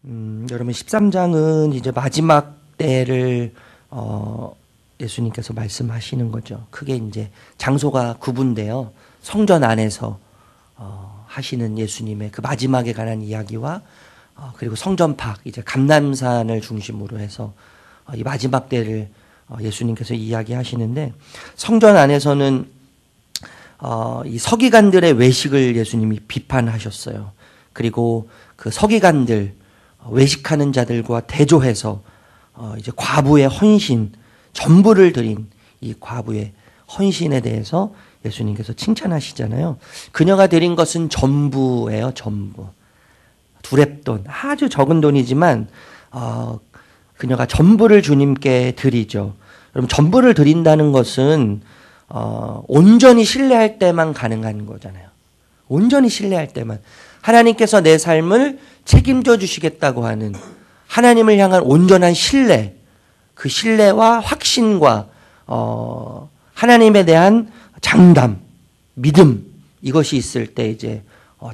여러분 13장은 이제 마지막 때를 예수님께서 말씀하시는 거죠. 크게 이제 장소가 구분돼요. 성전 안에서 하시는 예수님의 그 마지막에 관한 이야기와 그리고 성전 밖 이제 감람산을 중심으로 해서 이 마지막 때를 예수님께서 이야기하시는데, 성전 안에서는 이 서기관들의 외식을 예수님이 비판하셨어요. 그리고 그 서기관들 외식하는 자들과 대조해서 이제 과부의 헌신, 전부를 드린 이 과부의 헌신에 대해서 예수님께서 칭찬하시잖아요. 그녀가 드린 것은 전부예요, 전부. 두렙돈, 아주 적은 돈이지만 그녀가 전부를 주님께 드리죠. 여러분, 전부를 드린다는 것은 온전히 신뢰할 때만 가능한 거잖아요. 온전히 신뢰할 때만. 하나님께서 내 삶을 책임져 주시겠다고 하는 하나님을 향한 온전한 신뢰, 그 신뢰와 확신과 하나님에 대한 장담, 믿음, 이것이 있을 때 이제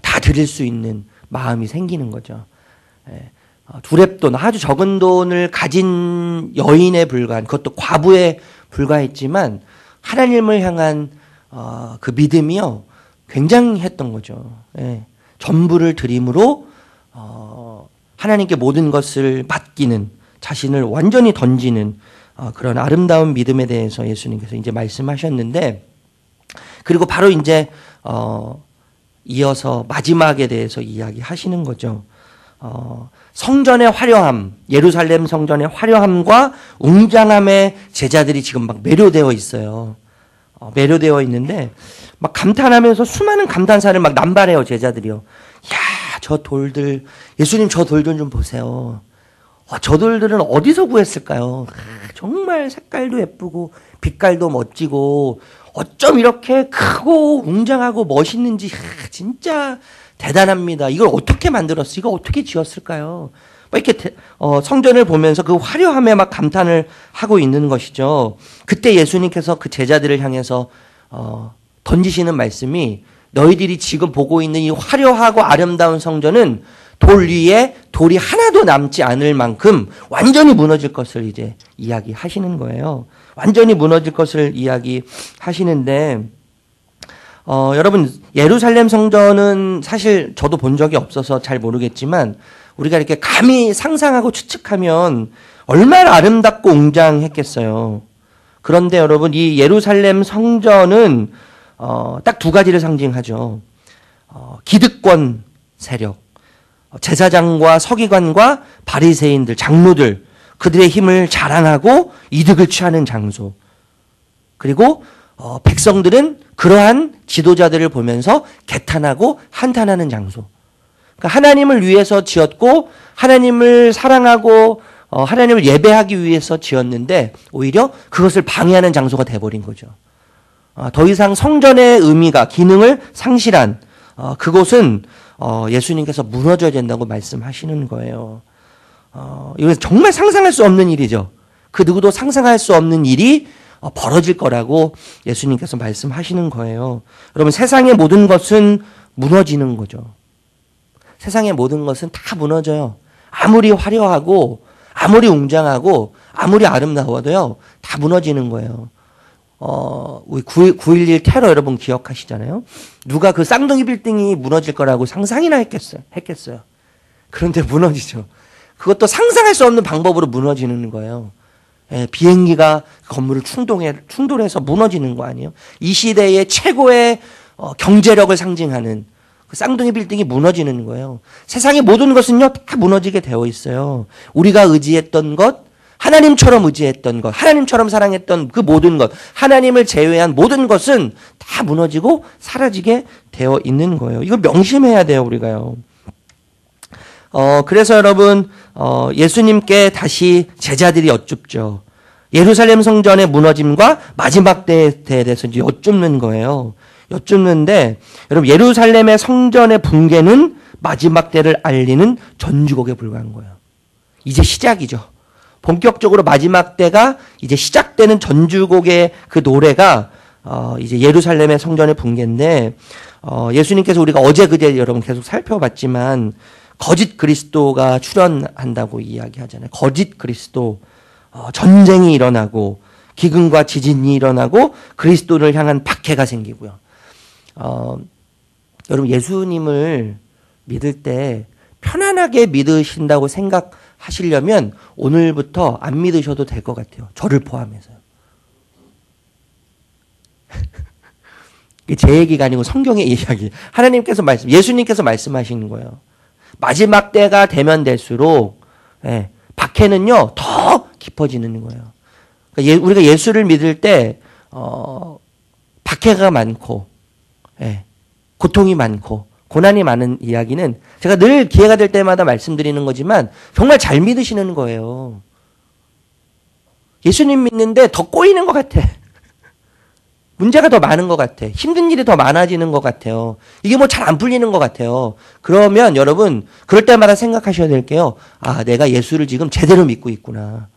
다 드릴 수 있는 마음이 생기는 거죠. 두렙돈, 아주 적은 돈을 가진 여인에 불과한, 그것도 과부에 불과했지만 하나님을 향한 그 믿음이요 굉장했던 거죠. 전부를 드림으로 하나님께 모든 것을 맡기는, 자신을 완전히 던지는 그런 아름다운 믿음에 대해서 예수님께서 이제 말씀하셨는데, 그리고 바로 이제 이어서 마지막에 대해서 이야기하시는 거죠. 성전의 화려함, 예루살렘 성전의 화려함과 웅장함에 제자들이 지금 막 매료되어 있어요. 매료되어 있는데 막 감탄하면서 수많은 감탄사를 막 남발해요, 제자들이요. 야, 저 돌들, 예수님 저 돌들 좀 보세요. 저 돌들은 어디서 구했을까요? 정말 색깔도 예쁘고 빛깔도 멋지고 어쩜 이렇게 크고 웅장하고 멋있는지 진짜 대단합니다. 이걸 어떻게 만들었어? 이거 어떻게 지었을까요? 이렇게 성전을 보면서 그 화려함에 막 감탄을 하고 있는 것이죠. 그때 예수님께서 그 제자들을 향해서 던지시는 말씀이, 너희들이 지금 보고 있는 이 화려하고 아름다운 성전은 돌 위에 돌이 하나도 남지 않을 만큼 완전히 무너질 것을 이제 이야기하시는 거예요. 완전히 무너질 것을 이야기하시는데, 여러분, 예루살렘 성전은 사실 저도 본 적이 없어서 잘 모르겠지만 우리가 이렇게 감히 상상하고 추측하면 얼마나 아름답고 웅장했겠어요. 그런데 여러분, 이 예루살렘 성전은 딱 두 가지를 상징하죠. 기득권 세력, 제사장과 서기관과 바리새인들, 장로들, 그들의 힘을 자랑하고 이득을 취하는 장소. 그리고 백성들은 그러한 지도자들을 보면서 개탄하고 한탄하는 장소. 그러니까 하나님을 위해서 지었고 하나님을 사랑하고 하나님을 예배하기 위해서 지었는데 오히려 그것을 방해하는 장소가 돼버린 거죠. 더 이상 성전의 의미가, 기능을 상실한 그곳은 예수님께서 무너져야 된다고 말씀하시는 거예요. 이건 정말 상상할 수 없는 일이죠. 그 누구도 상상할 수 없는 일이 벌어질 거라고 예수님께서 말씀하시는 거예요. 여러분, 세상의 모든 것은 무너지는 거죠. 세상의 모든 것은 다 무너져요. 아무리 화려하고 아무리 웅장하고 아무리 아름다워도요 다 무너지는 거예요. 우리 9.11 테러 여러분 기억하시잖아요. 누가 그 쌍둥이 빌딩이 무너질 거라고 상상이나 했겠어요. 그런데 무너지죠. 그것도 상상할 수 없는 방법으로 무너지는 거예요. 비행기가 건물을 충돌해서 무너지는 거 아니에요? 이 시대의 최고의 경제력을 상징하는 그 쌍둥이 빌딩이 무너지는 거예요. 세상의 모든 것은요 다 무너지게 되어 있어요. 우리가 의지했던 것, 하나님처럼 의지했던 것, 하나님처럼 사랑했던 그 모든 것, 하나님을 제외한 모든 것은 다 무너지고 사라지게 되어 있는 거예요. 이걸 명심해야 돼요, 우리가요. 그래서 여러분, 예수님께 다시 제자들이 여쭙죠. 예루살렘 성전의 무너짐과 마지막 때에 대해서 이제 여쭙는 거예요. 여쭙는데, 여러분, 예루살렘의 성전의 붕괴는 마지막 때를 알리는 전주곡에 불과한 거예요. 이제 시작이죠. 본격적으로 마지막 때가 이제 시작되는 전주곡의 그 노래가 이제 예루살렘의 성전의 붕괴인데, 예수님께서 우리가 어제 그제 여러분 계속 살펴봤지만 거짓 그리스도가 출현한다고 이야기하잖아요. 거짓 그리스도, 전쟁이 일어나고 기근과 지진이 일어나고 그리스도를 향한 박해가 생기고요. 여러분 예수님을 믿을 때 편안하게 믿으신다고 생각하시려면 오늘부터 안 믿으셔도 될 것 같아요. 저를 포함해서요. 이게 제 얘기가 아니고 성경의 이야기. 하나님께서 예수님께서 말씀하시는 거예요. 마지막 때가 되면 될수록 박해는요 더 깊어지는 거예요. 그러니까 우리가 예수를 믿을 때 박해가 많고 고통이 많고 고난이 많은 이야기는 제가 늘 기회가 될 때마다 말씀드리는 거지만 정말 잘 믿으시는 거예요. 예수님 믿는데 더 꼬이는 것 같아. 문제가 더 많은 것 같아. 힘든 일이 더 많아지는 것 같아요. 이게 뭐 잘 안 풀리는 것 같아요. 그러면 여러분 그럴 때마다 생각하셔야 될 게요. 아, 내가 예수를 지금 제대로 믿고 있구나.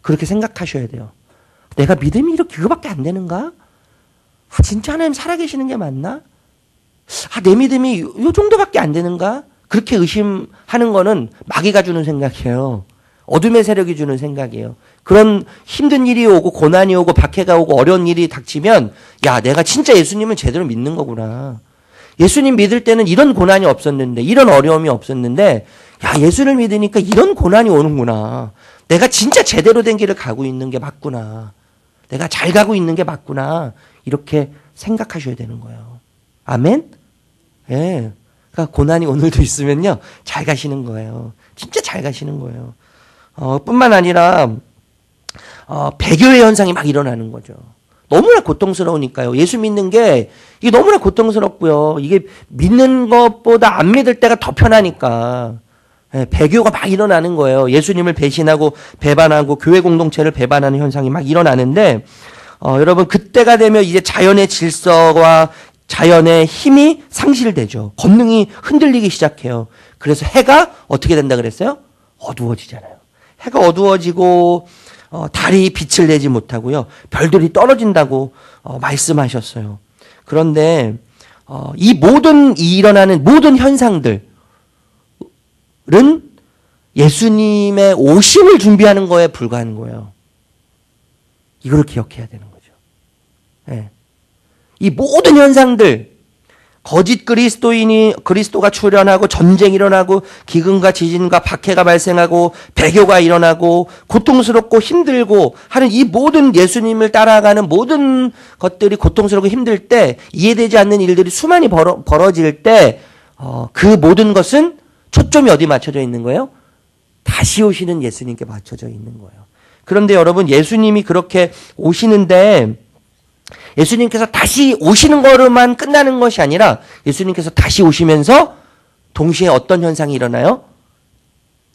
그렇게 생각하셔야 돼요. 내가 믿음이 이렇게 그거밖에 안 되는가? 진짜 하나님 살아계시는 게 맞나? 아, 내 믿음이 요 정도밖에 안 되는가? 그렇게 의심하는 거는 마귀가 주는 생각이에요. 어둠의 세력이 주는 생각이에요. 그런 힘든 일이 오고 고난이 오고 박해가 오고 어려운 일이 닥치면 야, 내가 진짜 예수님을 제대로 믿는 거구나. 예수님 믿을 때는 이런 고난이 없었는데 이런 어려움이 없었는데 야, 예수를 믿으니까 이런 고난이 오는구나. 내가 진짜 제대로 된 길을 가고 있는 게 맞구나. 내가 잘 가고 있는 게 맞구나. 이렇게 생각하셔야 되는 거예요. 아멘? 예. 그러니까 고난이 오늘도 있으면요. 잘 가시는 거예요. 진짜 잘 가시는 거예요. 뿐만 아니라 배교의 현상이 막 일어나는 거죠. 너무나 고통스러우니까요. 예수 믿는 게 이게 너무나 고통스럽고요. 이게 믿는 것보다 안 믿을 때가 더 편하니까 배교가 막 일어나는 거예요. 예수님을 배신하고 배반하고 교회 공동체를 배반하는 현상이 막 일어나는데 여러분 그때가 되면 이제 자연의 질서와 자연의 힘이 상실되죠. 권능이 흔들리기 시작해요. 그래서 해가 어떻게 된다 그랬어요? 어두워지잖아요. 해가 어두워지고 달이 빛을 내지 못하고요. 별들이 떨어진다고 말씀하셨어요. 그런데 이 일어나는 모든 현상들은 예수님의 오심을 준비하는 거에 불과한 거예요. 이걸 기억해야 되는 거죠. 네. 이 모든 현상들, 거짓 그리스도가 출현하고 전쟁이 일어나고 기근과 지진과 박해가 발생하고 배교가 일어나고 고통스럽고 힘들고 하는 이 모든 예수님을 따라가는 모든 것들이 고통스럽고 힘들 때 이해되지 않는 일들이 수많이 벌어질 때 그 모든 것은 초점이 어디 맞춰져 있는 거예요? 다시 오시는 예수님께 맞춰져 있는 거예요. 그런데 여러분 예수님이 그렇게 오시는데 예수님께서 다시 오시는 거로만 끝나는 것이 아니라 예수님께서 다시 오시면서 동시에 어떤 현상이 일어나요?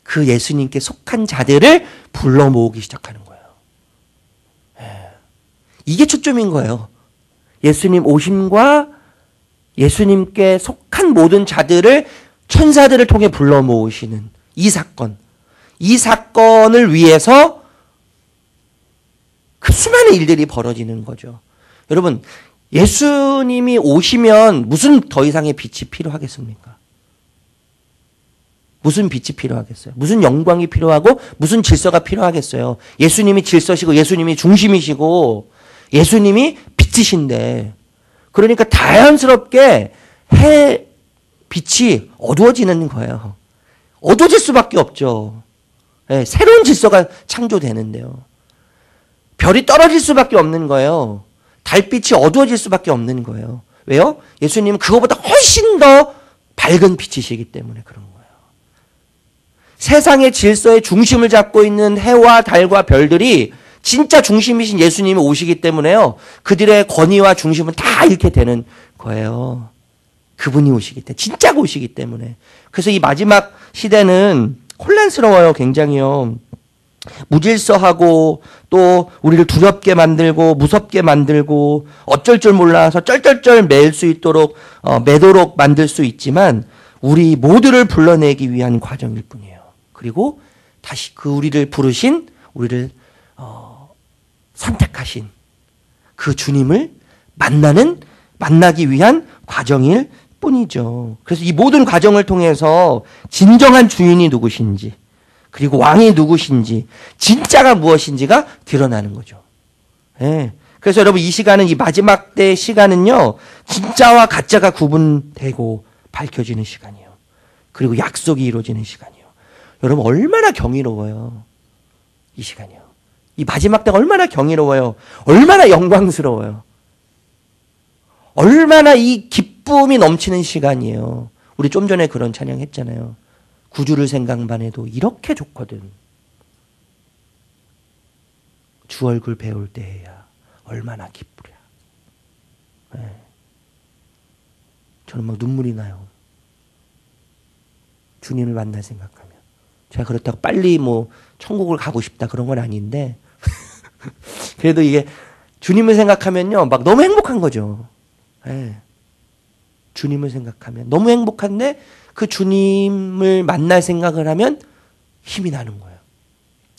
그 예수님께 속한 자들을 불러 모으기 시작하는 거예요. 이게 초점인 거예요. 예수님 오심과 예수님께 속한 모든 자들을 천사들을 통해 불러 모으시는 이 사건. 이 사건을 위해서 그 수많은 일들이 벌어지는 거죠. 여러분, 예수님이 오시면 무슨 더 이상의 빛이 필요하겠습니까? 무슨 빛이 필요하겠어요? 무슨 영광이 필요하고 무슨 질서가 필요하겠어요? 예수님이 질서시고 예수님이 중심이시고 예수님이 빛이신데 그러니까 자연스럽게 빛이 어두워지는 거예요. 어두워질 수밖에 없죠. 네, 새로운 질서가 창조되는데요. 별이 떨어질 수밖에 없는 거예요. 달빛이 어두워질 수밖에 없는 거예요. 왜요? 예수님은 그거보다 훨씬 더 밝은 빛이시기 때문에 그런 거예요. 세상의 질서의 중심을 잡고 있는 해와 달과 별들이 진짜 중심이신 예수님이 오시기 때문에요. 그들의 권위와 중심은 다 잃게 되는 거예요. 그분이 오시기 때문에, 진짜가 오시기 때문에. 그래서 이 마지막 시대는 혼란스러워요, 굉장히요. 무질서하고 또 우리를 두렵게 만들고 무섭게 만들고 어쩔 줄 몰라서 쩔쩔쩔 매일 수 있도록 매도록 만들 수 있지만 우리 모두를 불러내기 위한 과정일 뿐이에요. 그리고 다시 그 우리를 부르신 우리를 선택하신 그 주님을 만나기 위한 과정일 뿐이죠. 그래서 이 모든 과정을 통해서 진정한 주인이 누구신지, 그리고 왕이 누구신지, 진짜가 무엇인지가 드러나는 거죠. 예. 그래서 여러분 이 시간은, 이 마지막 때 시간은요, 진짜와 가짜가 구분되고 밝혀지는 시간이에요. 그리고 약속이 이루어지는 시간이에요. 여러분 얼마나 경이로워요. 이 시간이요. 이 마지막 때가 얼마나 경이로워요. 얼마나 영광스러워요. 얼마나 이 기쁨이 넘치는 시간이에요. 우리 좀 전에 그런 찬양 했잖아요. 구주를 생각만 해도 이렇게 좋거든. 주 얼굴 배울 때야 얼마나 기쁘랴. 네. 저는 막 눈물이 나요. 주님을 만날 생각하면. 제가 그렇다고 빨리 뭐 천국을 가고 싶다 그런 건 아닌데 그래도 이게 주님을 생각하면요 막 너무 행복한 거죠. 네. 주님을 생각하면 너무 행복한데 그 주님을 만날 생각을 하면 힘이 나는 거예요.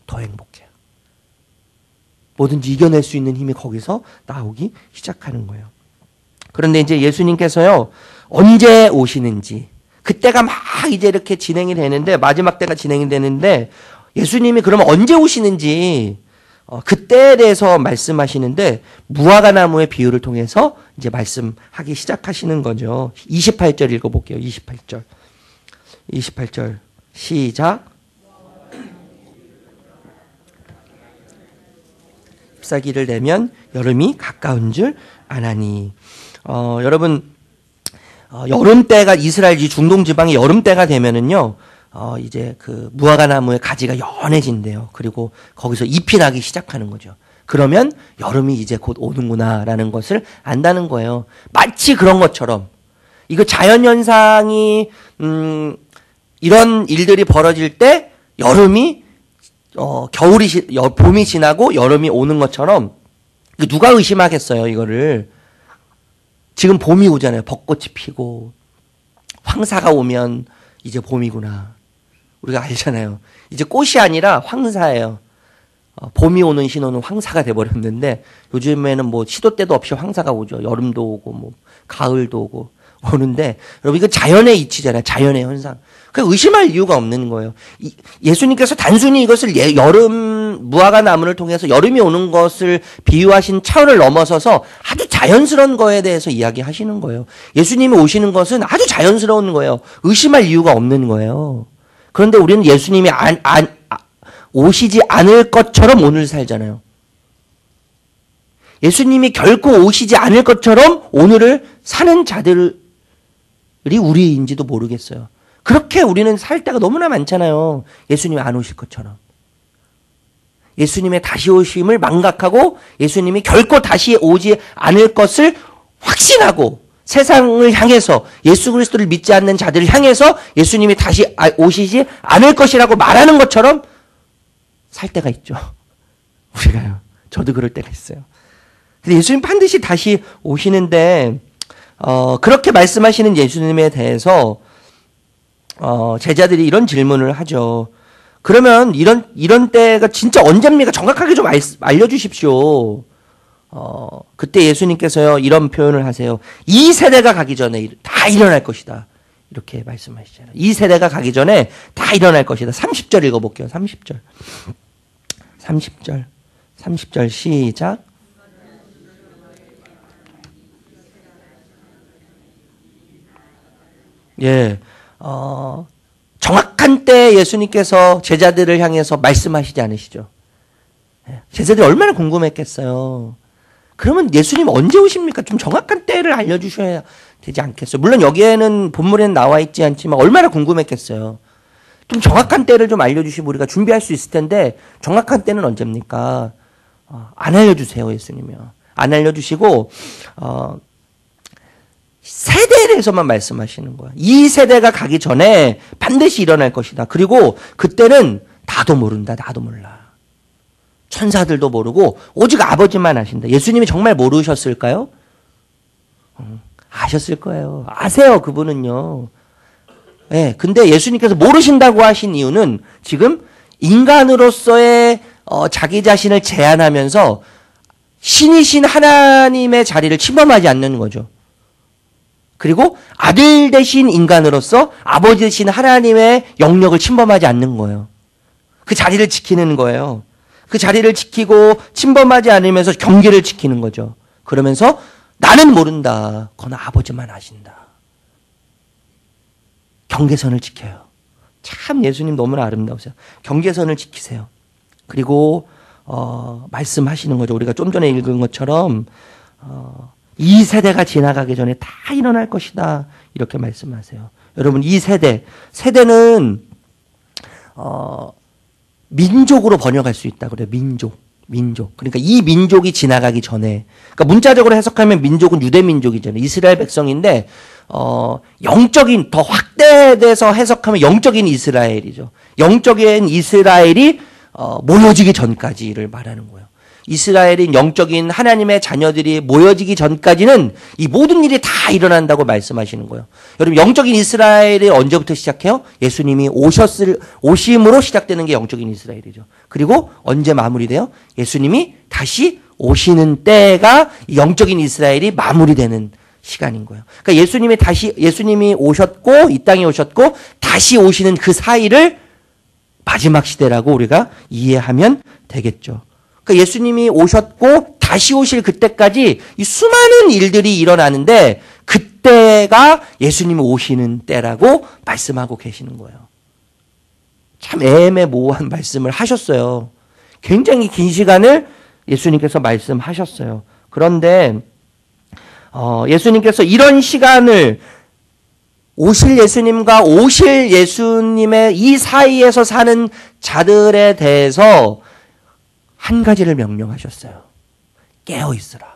더 행복해요. 뭐든지 이겨낼 수 있는 힘이 거기서 나오기 시작하는 거예요. 그런데 이제 예수님께서요 언제 오시는지, 그때가 막 이제 이렇게 진행이 되는데, 마지막 때가 진행이 되는데 예수님이 그러면 언제 오시는지 그때에 대해서 말씀하시는데 무화과 나무의 비유를 통해서 이제 말씀하기 시작하시는 거죠. 28절 읽어볼게요. 28절 시작. 잎사귀를 내면 여름이 가까운 줄 아나니. 여러분 여름 때가 이스라엘 이 중동 지방의 여름 때가 되면은요 이제 그 무화과 나무의 가지가 연해진대요. 그리고 거기서 잎이 나기 시작하는 거죠. 그러면 여름이 이제 곧 오는구나라는 것을 안다는 거예요. 마치 그런 것처럼 이거 자연현상이 이런 일들이 벌어질 때 여름이 봄이 지나고 여름이 오는 것처럼, 누가 의심하겠어요 이거를. 지금 봄이 오잖아요. 벚꽃이 피고 황사가 오면 이제 봄이구나. 우리가 알잖아요. 이제 꽃이 아니라 황사예요. 봄이 오는 신호는 황사가 돼버렸는데 요즘에는 뭐 시도 때도 없이 황사가 오죠. 여름도 오고 뭐 가을도 오고 오는데 여러분 이거 자연의 이치잖아요. 자연의 현상. 그 의심할 이유가 없는 거예요. 예수님께서 단순히 이것을 여름 무화과 나무를 통해서 여름이 오는 것을 비유하신 차원을 넘어서서 아주 자연스러운 거에 대해서 이야기하시는 거예요. 예수님이 오시는 것은 아주 자연스러운 거예요. 의심할 이유가 없는 거예요. 그런데 우리는 예수님이 오시지 않을 것처럼 오늘 살잖아요. 예수님이 결코 오시지 않을 것처럼 오늘을 사는 자들이 우리인지도 모르겠어요. 그렇게 우리는 살 때가 너무나 많잖아요. 예수님이 안 오실 것처럼. 예수님의 다시 오심을 망각하고 예수님이 결코 다시 오지 않을 것을 확신하고 세상을 향해서 예수 그리스도를 믿지 않는 자들을 향해서 예수님이 다시 오시지 않을 것이라고 말하는 것처럼 살 때가 있죠. 우리가요. 저도 그럴 때가 있어요. 근데 예수님 반드시 다시 오시는데 그렇게 말씀하시는 예수님에 대해서 제자들이 이런 질문을 하죠. 그러면 이런 때가 진짜 언제입니까? 정확하게 좀 알려주십시오. 그때 예수님께서요 이런 표현을 하세요. 이 세대가 가기 전에 다 일어날 것이다. 이렇게 말씀하시잖아요. 이 세대가 가기 전에 다 일어날 것이다. 30절 읽어볼게요. 30절 시작. 예, 정확한 때 예수님께서 제자들을 향해서 말씀하시지 않으시죠? 제자들이 얼마나 궁금했겠어요. 그러면 예수님 언제 오십니까? 좀 정확한 때를 알려주셔야 되지 않겠어요? 물론 여기에는 본문에는 나와 있지 않지만 얼마나 궁금했겠어요. 좀 정확한 때를 좀 알려주시면 우리가 준비할 수 있을 텐데 정확한 때는 언제입니까? 안 알려주세요, 예수님이요. 안 알려주시고 세대에 대해서만 말씀하시는 거야. 이 세대가 가기 전에 반드시 일어날 것이다. 그리고 그때는 나도 모른다. 나도 몰라. 천사들도 모르고 오직 아버지만 아신다. 예수님이 정말 모르셨을까요? 아셨을 거예요. 아세요, 그분은요. 네, 근데 예수님께서 모르신다고 하신 이유는 지금 인간으로서의 자기 자신을 제한하면서 신이신 하나님의 자리를 침범하지 않는 거죠. 그리고 아들 대신 인간으로서 아버지 대신 하나님의 영역을 침범하지 않는 거예요. 그 자리를 지키는 거예요. 그 자리를 지키고 침범하지 않으면서 경계를 지키는 거죠. 그러면서 나는 모른다. 그건 아버지만 아신다. 경계선을 지켜요. 참 예수님 너무나 아름다우세요. 경계선을 지키세요. 그리고 말씀하시는 거죠. 우리가 좀 전에 읽은 것처럼 이 세대가 지나가기 전에 다 일어날 것이다. 이렇게 말씀하세요. 여러분 이 세대는 민족으로 번역할 수 있다 그래요. 민족. 그러니까 이 민족이 지나가기 전에. 그러니까 문자적으로 해석하면 민족은 유대 민족이잖아요. 이스라엘 백성인데 영적인 더 확대돼서 해석하면 영적인 이스라엘이죠. 영적인 이스라엘이 모여지기 전까지를 말하는 거예요. 이스라엘인 영적인 하나님의 자녀들이 모여지기 전까지는 이 모든 일이 다 일어난다고 말씀하시는 거예요. 여러분 영적인 이스라엘이 언제부터 시작해요? 예수님이 오심으로 시작되는 게 영적인 이스라엘이죠. 그리고 언제 마무리돼요? 예수님이 다시 오시는 때가 영적인 이스라엘이 마무리되는 시간인 거예요. 그러니까 예수님이 오셨고 이 땅에 오셨고 다시 오시는 그 사이를 마지막 시대라고 우리가 이해하면 되겠죠. 그러니까 예수님이 오셨고 다시 오실 그때까지 이 수많은 일들이 일어나는데 그때가 예수님이 오시는 때라고 말씀하고 계시는 거예요. 참 애매모호한 말씀을 하셨어요. 굉장히 긴 시간을 예수님께서 말씀하셨어요. 그런데 예수님께서 이런 시간을 오실 예수님과 오실 예수님의 이 사이에서 사는 자들에 대해서 한 가지를 명령하셨어요. 깨어있으라.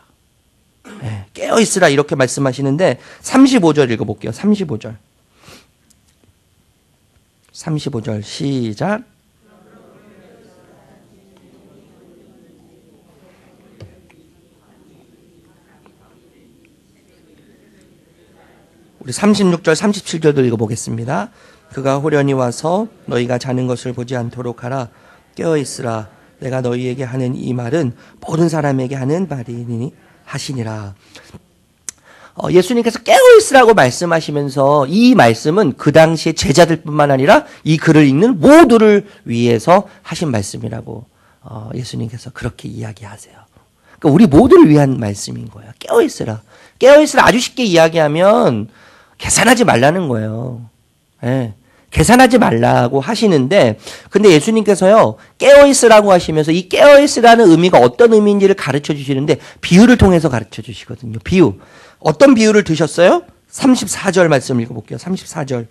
네, 깨어있으라 이렇게 말씀하시는데 35절 읽어볼게요. 35절 시작. 우리 36절 37절도 읽어보겠습니다. 그가 호련히 와서 너희가 자는 것을 보지 않도록 하라. 깨어있으라. 내가 너희에게 하는 이 말은 모든 사람에게 하는 말이니 하시니라. 예수님께서 깨어있으라고 말씀하시면서 이 말씀은 그 당시에 제자들뿐만 아니라 이 글을 읽는 모두를 위해서 하신 말씀이라고 예수님께서 그렇게 이야기하세요. 그러니까 우리 모두를 위한 말씀인 거예요. 깨어있으라. 깨어있으라 아주 쉽게 이야기하면 계산하지 말라는 거예요. 네. 계산하지 말라고 하시는데 근데 예수님께서요 깨어있으라고 하시면서 이 깨어있으라는 의미가 어떤 의미인지를 가르쳐 주시는데 비유를 통해서 가르쳐 주시거든요. 비유. 어떤 비유를 드셨어요? 34절 말씀 읽어볼게요. 34절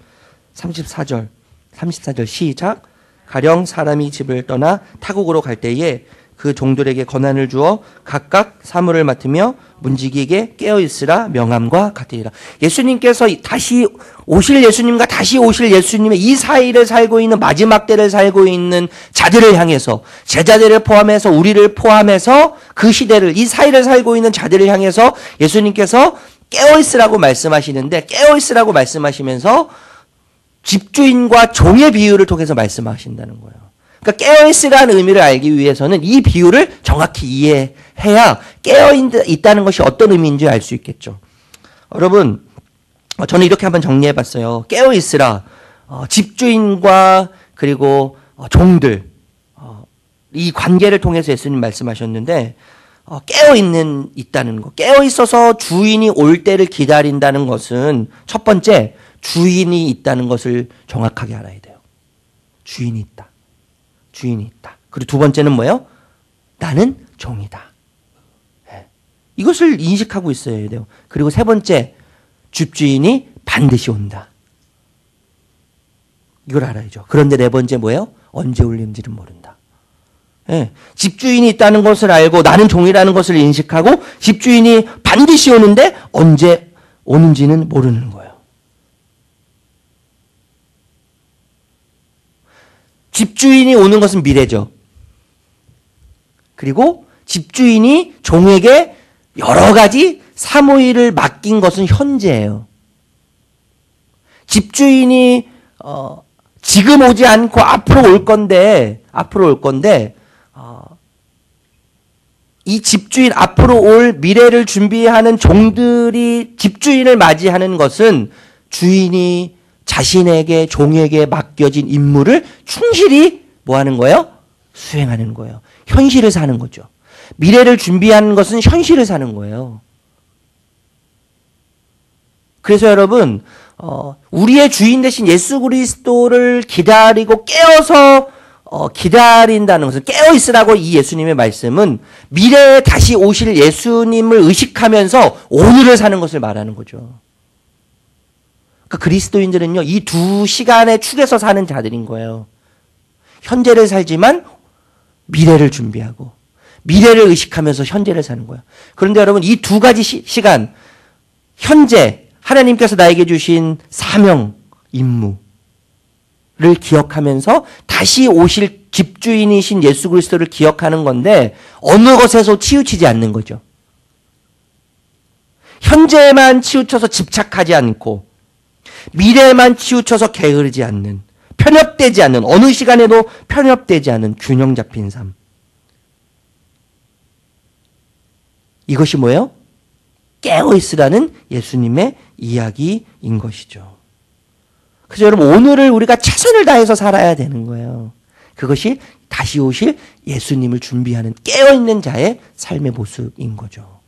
시작. 가령 사람이 집을 떠나 타국으로 갈 때에 그 종들에게 권한을 주어 각각 사물을 맡으며 문지기에게 깨어있으라 명함과 같으리라. 예수님께서 다시 오실 예수님과 다시 오실 예수님의 이 사이를 살고 있는 마지막 때를 살고 있는 자들을 향해서 제자들을 포함해서 우리를 포함해서 그 시대를 이 사이를 살고 있는 자들을 향해서 예수님께서 깨어있으라고 말씀하시는데 깨어있으라고 말씀하시면서 집주인과 종의 비유를 통해서 말씀하신다는 거예요. 그러니까 깨어있으라는 의미를 알기 위해서는 이 비유를 정확히 이해해야 깨어있다는 것이 어떤 의미인지 알 수 있겠죠. 여러분, 저는 이렇게 한번 정리해봤어요. 깨어있으라. 집주인과 그리고 종들 이 관계를 통해서 예수님 말씀하셨는데 있다는 것. 깨어있어서 주인이 올 때를 기다린다는 것은 첫 번째 주인이 있다는 것을 정확하게 알아야 돼요. 주인이 있다. 그리고 두 번째는 뭐예요? 나는 종이다. 네. 이것을 인식하고 있어야 돼요. 그리고 세 번째, 집주인이 반드시 온다. 이걸 알아야죠. 그런데 네 번째 뭐예요? 언제 올는지는 모른다. 네. 집주인이 있다는 것을 알고 나는 종이라는 것을 인식하고 집주인이 반드시 오는데 언제 오는지는 모르는 거예요. 집주인이 오는 것은 미래죠. 그리고 집주인이 종에게 여러 가지 사무일을 맡긴 것은 현재예요. 집주인이 지금 오지 않고 앞으로 올 건데 이 이 집주인, 앞으로 올 미래를 준비하는 종들이 집주인을 맞이하는 것은 주인이 자신에게, 종에게 맡겨진 임무를 충실히 뭐 하는 거예요? 수행하는 거예요. 현실을 사는 거죠. 미래를 준비하는 것은 현실을 사는 거예요. 그래서 여러분, 우리의 주인 되신 예수 그리스도를 기다리고 깨어서 기다린다는 것은, 깨어 있으라고 이 예수님의 말씀은 미래에 다시 오실 예수님을 의식하면서 오늘을 사는 것을 말하는 거죠. 그러니까 그리스도인들은요, 이 두 시간의 축에서 사는 자들인 거예요. 현재를 살지만 미래를 준비하고 미래를 의식하면서 현재를 사는 거예요. 그런데 여러분, 이 두 가지 시간, 현재 하나님께서 나에게 주신 사명, 임무를 기억하면서 다시 오실 집주인이신 예수 그리스도를 기억하는 건데 어느 것에서 치우치지 않는 거죠. 현재만 치우쳐서 집착하지 않고 미래만 치우쳐서 게으르지 않는, 편협되지 않는, 어느 시간에도 편협되지 않은 균형 잡힌 삶. 이것이 뭐예요? 깨어있으라는 예수님의 이야기인 것이죠. 그래서 여러분, 오늘을 우리가 최선을 다해서 살아야 되는 거예요. 그것이 다시 오실 예수님을 준비하는 깨어있는 자의 삶의 모습인 거죠.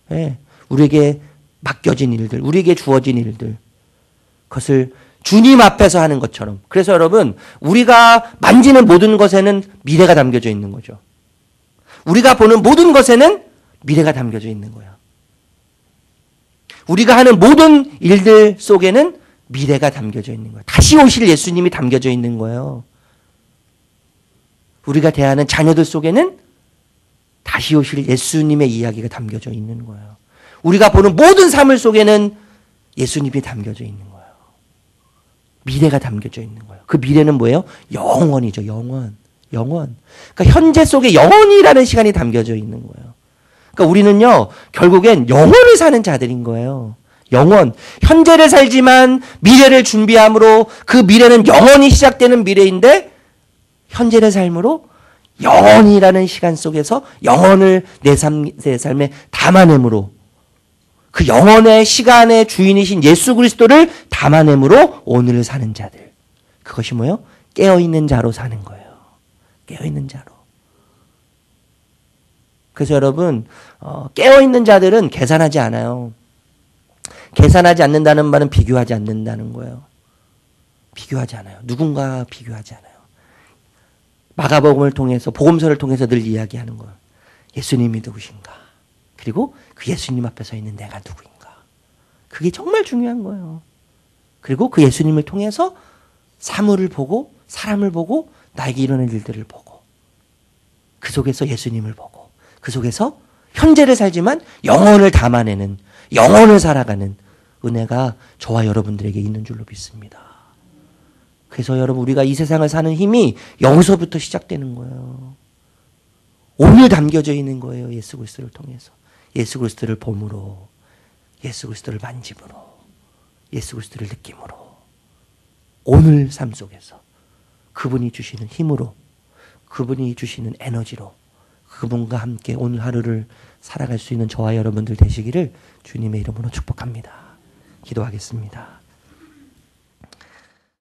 네. 우리에게 맡겨진 일들, 우리에게 주어진 일들, 그것을 주님 앞에서 하는 것처럼. 그래서 여러분, 우리가 만지는 모든 것에는 미래가 담겨져 있는 거죠. 우리가 보는 모든 것에는 미래가 담겨져 있는 거예요. 우리가 하는 모든 일들 속에는 미래가 담겨져 있는 거예요. 다시 오실 예수님이 담겨져 있는 거예요. 우리가 대하는 자녀들 속에는 다시 오실 예수님의 이야기가 담겨져 있는 거예요. 우리가 보는 모든 삶을 속에는 예수님이 담겨져 있는 거예요. 미래가 담겨져 있는 거예요. 그 미래는 뭐예요? 영원이죠. 영원. 영원. 그러니까 현재 속에 영원이라는 시간이 담겨져 있는 거예요. 그러니까 우리는요, 결국엔 영원을 사는 자들인 거예요. 영원. 현재를 살지만 미래를 준비함으로 그 미래는 영원히 시작되는 미래인데 현재를 삶으로 영원이라는 시간 속에서 영원을 내 삶에 담아냄으로, 그 영원의 시간의 주인이신 예수 그리스도를 담아냄으로 오늘을 사는 자들. 그것이 뭐예요? 깨어있는 자로 사는 거예요. 깨어있는 자로. 그래서 여러분, 깨어있는 자들은 계산하지 않아요. 계산하지 않는다는 말은 비교하지 않는다는 거예요. 비교하지 않아요. 누군가 비교하지 않아요. 마가복음을 통해서, 복음서를 통해서 늘 이야기하는 거예요. 예수님이 누구신가? 그리고 그 예수님 앞에 서 있는 내가 누구인가? 그게 정말 중요한 거예요. 그리고 그 예수님을 통해서 사물을 보고, 사람을 보고, 나에게 일어날 일들을 보고, 그 속에서 예수님을 보고, 그 속에서 현재를 살지만 영혼을 담아내는, 영혼을 살아가는 은혜가 저와 여러분들에게 있는 줄로 믿습니다. 그래서 여러분, 우리가 이 세상을 사는 힘이 여기서부터 시작되는 거예요. 오늘 담겨져 있는 거예요. 예수 그리스도를 통해서. 예수 그리스도를 봄으로, 예수 그리스도를 만짐으로, 예수 그리스도를 느낌으로, 오늘 삶 속에서 그분이 주시는 힘으로, 그분이 주시는 에너지로 그분과 함께 오늘 하루를 살아갈 수 있는 저와 여러분들 되시기를 주님의 이름으로 축복합니다. 기도하겠습니다.